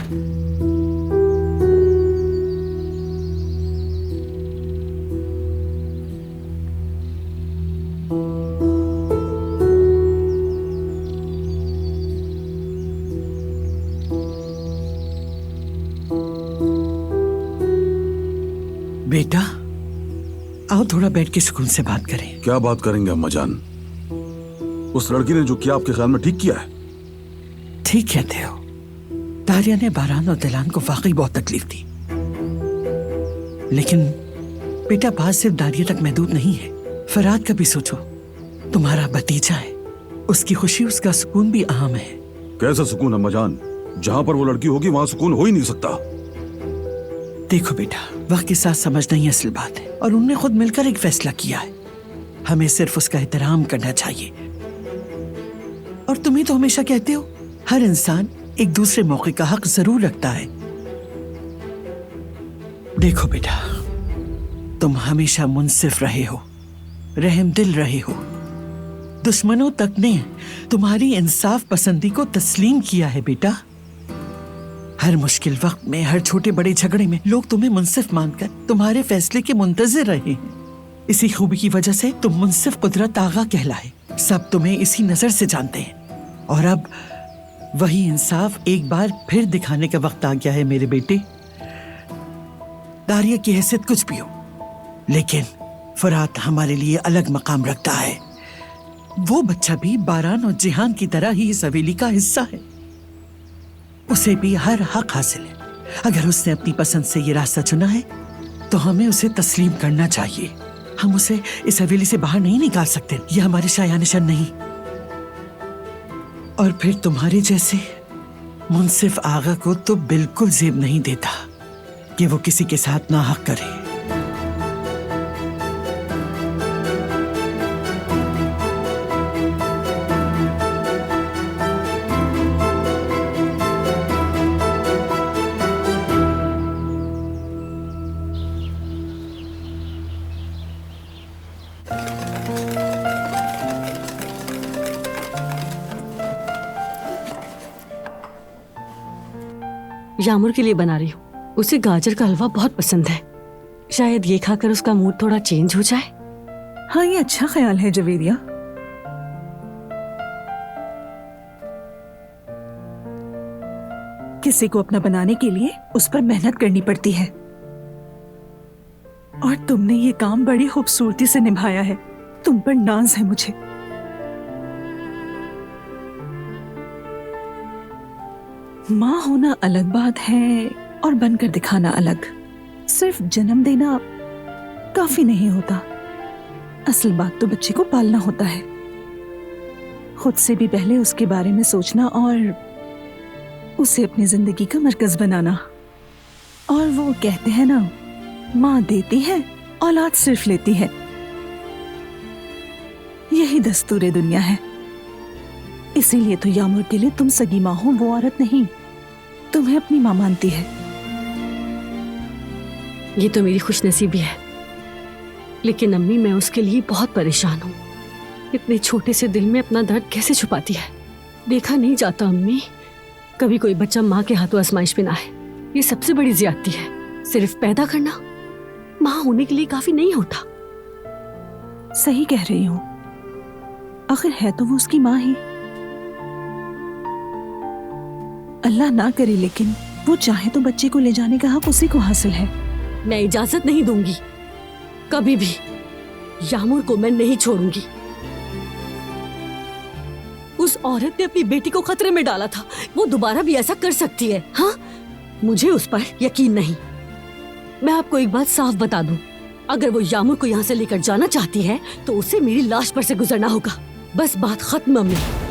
बेटा आओ थोड़ा बैठ के सुकून से बात करें। क्या बात करेंगे अम्मा जान? उस लड़की ने जो किया आपके ख्याल में ठीक किया है? ठीक कहते हो। दारिया ने बारान और दिलान को वाकई बहुत तकलीफ दी, लेकिन बेटा बात सिर्फ दारिया तक महदूद नहीं है। फराद का भी सोचो, तुम्हारा भतीजा है, उसकी खुशी उसका सुकून भी अहम है। कैसा सुकून अम्मा जान? जहां पर वो लड़की होगी वहां सुकून हो ही नहीं सकता। देखो बेटा, वक्त के साथ समझना ही असल बात है, और उनने खुद मिलकर एक फैसला किया है। हमें सिर्फ उसका एहतराम करना चाहिए। और तुम ही तो हमेशा कहते हो हर इंसान एक दूसरे मौके का हक जरूर रखता है। देखो बेटा, तुम हमेशा मुनसिफ रहे हो, रहमदिल रहे हो। दुश्मनों तक ने तुम्हारी इंसाफ पसंदी को तस्लीम किया है बेटा। हर मुश्किल वक्त में, हर छोटे बड़े झगड़े में लोग तुम्हें मुनसिफ मानकर तुम्हारे फैसले के मुंतजिर रहे हैं। इसी खूबी की वजह से तुम मुनसिफ कुदरत आगा कहलाए। सब तुम्हें इसी नजर से जानते हैं, और अब वही इंसाफ एक बार फिर दिखाने का वक्त आ गया है मेरे बेटे। दारिया की हैसियत कुछ भी हो, लेकिन फरात हमारे लिए अलग मकाम रखता है। वो बच्चा भी बारान और जिहान की तरह ही इस हवेली का हिस्सा है। उसे भी हर हक हासिल है। अगर उसने अपनी पसंद से ये रास्ता चुना है तो हमें उसे तस्लीम करना चाहिए। हम उसे इस हवेली से बाहर नहीं निकाल सकते, ये हमारे शायान निशान नहीं। और फिर तुम्हारे जैसे मुनसिफ आगा को तो बिल्कुल जेब नहीं देता कि वो किसी के साथ नाहक करे। यामुर के लिए बना रही हूँ। उसे गाजर का हलवा बहुत पसंद है। शायद ये खाकर उसका मूड थोड़ा चेंज हो जाए। हाँ, ये अच्छा ख्याल है जवेरिया। किसी को अपना बनाने के लिए उस पर मेहनत करनी पड़ती है, और तुमने ये काम बड़ी खूबसूरती से निभाया है। तुम पर नाज है मुझे। माँ होना अलग बात है और बनकर दिखाना अलग। सिर्फ जन्म देना काफी नहीं होता। असल बात तो बच्चे को पालना होता है। खुद से भी पहले उसके बारे में सोचना और उसे अपनी जिंदगी का मरकज बनाना। और वो कहते हैं ना, माँ देती है, औलाद सिर्फ लेती है। यही दस्तूरे दुनिया है। इसीलिए तो यामुर के लिए तुम सगी माँ हो, वो औरत नहीं तुम्हें अपनी माँ मानती है। ये तो मेरी खुशनसीबी है, लेकिन अम्मी मैं उसके लिए बहुत परेशान हूँ। इतने छोटे से दिल में अपना दर्द कैसे छुपाती है। देखा नहीं जाता अम्मी, कभी कोई बच्चा माँ के हाथों आजमाइश पे ना है। ये सबसे बड़ी ज्यादती है। सिर्फ पैदा करना माँ होने के लिए काफी नहीं होता। सही कह रही हूँ, आखिर है तो वो उसकी माँ ही। अल्लाह ना करे, लेकिन वो चाहे तो बच्चे को ले जाने का हक उसी को हासिल है। मैं इजाजत नहीं दूंगी, कभी भी। यामुर को मैं नहीं छोड़ूंगी। उस औरत ने अपनी बेटी को खतरे में डाला था, वो दोबारा भी ऐसा कर सकती है। हाँ, मुझे उस पर यकीन नहीं। मैं आपको एक बात साफ बता दूं, अगर वो यामुर को यहाँ से लेकर जाना चाहती है तो उसे मेरी लाश पर से गुजरना होगा। बस बात खत्म अम्मी।